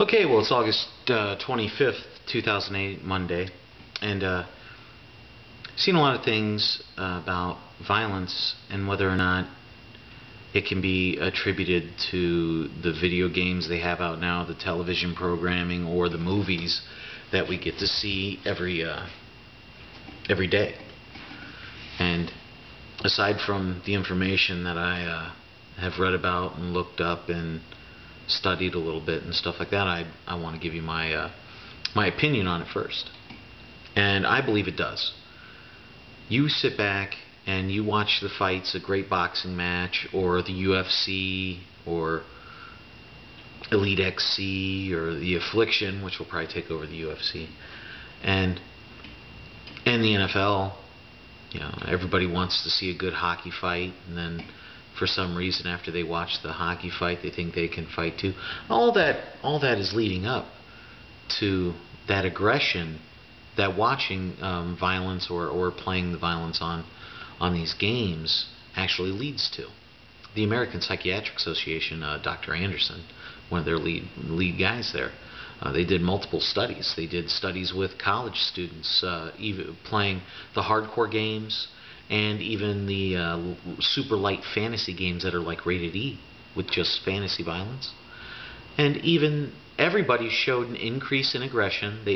Okay, well, it's August 25th, 2008, Monday, and seen a lot of things about violence and whether or not it can be attributed to the video games they have out now, the television programming, or the movies that we get to see every day. And aside from the information that I have read about and looked up and studied a little bit and stuff like that, I want to give you my opinion on it first. And I believe it does. You sit back and you watch the fights, a great boxing match, or the UFC, or Elite XC, or the Affliction, which will probably take over the UFC, and the NFL. You know, everybody wants to see a good hockey fight, and then for some reason, after they watch the hockey fight, they think they can fight too. All that is leading up to that aggression that watching violence or playing the violence on these games actually leads to. The American Psychiatric Association, Dr. Anderson, one of their lead guys there, they did multiple studies. They did studies with college students, even playing the hardcore games, and even the super light fantasy games that are like rated E, with just fantasy violence. And even everybody showed an increase in aggression.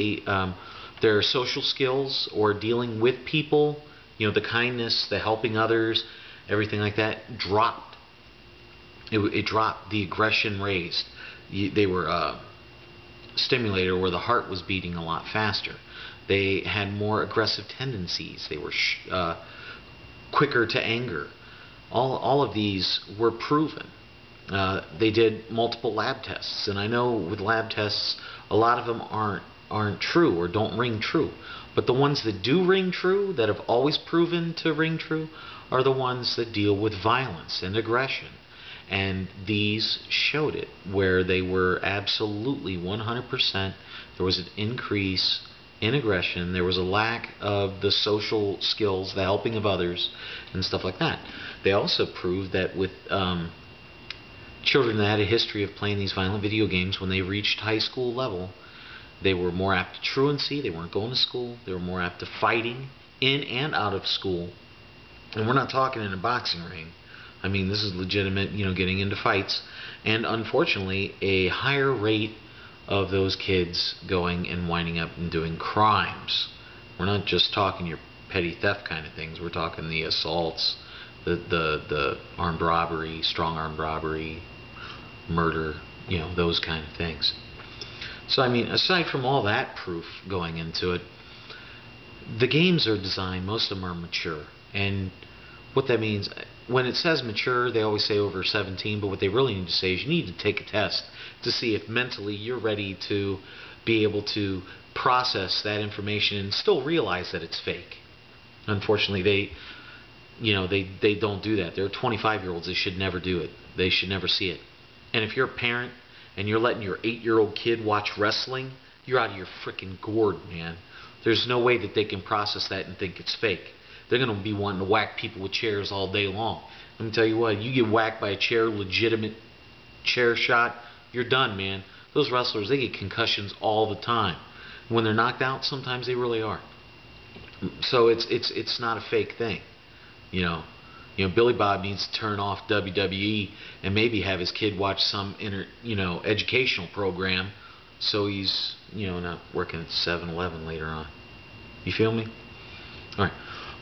Their social skills or dealing with people, you know, the kindness, the helping others, everything like that dropped. It dropped. The aggression raised. They were stimulated, or the heart was beating a lot faster. They had more aggressive tendencies. They were quicker to anger. All of these were proven. They did multiple lab tests, and I know with lab tests, a lot of them aren't true or don't ring true. But the ones that do ring true, that have always proven to ring true, are the ones that deal with violence and aggression. And these showed it, where they were absolutely 100%. There was an increase in aggression. There was a lack of the social skills, the helping of others, and stuff like that. They also proved that with children that had a history of playing these violent video games, when they reached high school level, they were more apt to truancy. They weren't going to school. They were more apt to fighting in and out of school. And we're not talking in a boxing ring. I mean, this is legitimate, you know, getting into fights. And unfortunately, a higher rate of those kids going and winding up and doing crimes. We're not just talking your petty theft kind of things. We're talking the assaults, the armed robbery, strong armed robbery, murder, you know, those kind of things. So, I mean, aside from all that proof going into it, the games are designed, most of them are mature. And what that means, when it says mature, they always say over 17, but what they really need to say is you need to take a test to see if mentally you're ready to be able to process that information and still realize that it's fake. Unfortunately, they don't do that. They're 25-year-olds. They should never do it. They should never see it. And if you're a parent and you're letting your 8-year-old kid watch wrestling, you're out of your freaking gourd, man. There's no way that they can process that and think it's fake. They're going to be wanting to whack people with chairs all day long. Let me tell you what, you get whacked by a chair, legitimate chair shot, you're done, man. Those wrestlers, they get concussions all the time. When they're knocked out, sometimes they really are. So it's not a fake thing, you know. You know, Billy Bob needs to turn off WWE and maybe have his kid watch some educational program, so he's, you know, not working at 7-Eleven later on. You feel me? All right.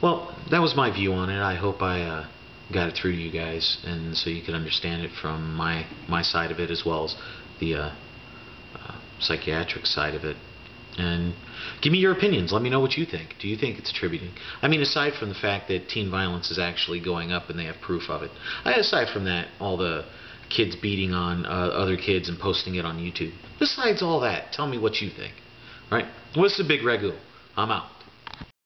Well, that was my view on it. I hope I got it through to you guys, and so you can understand it from my side of it, as well as the psychiatric side of it. And give me your opinions. Let me know what you think. Do you think it's attributing? I mean, aside from the fact that teen violence is actually going up and they have proof of it. Aside from that, all the kids beating on other kids and posting it on YouTube. Besides all that, tell me what you think. All right? What's the big ragu? I'm out.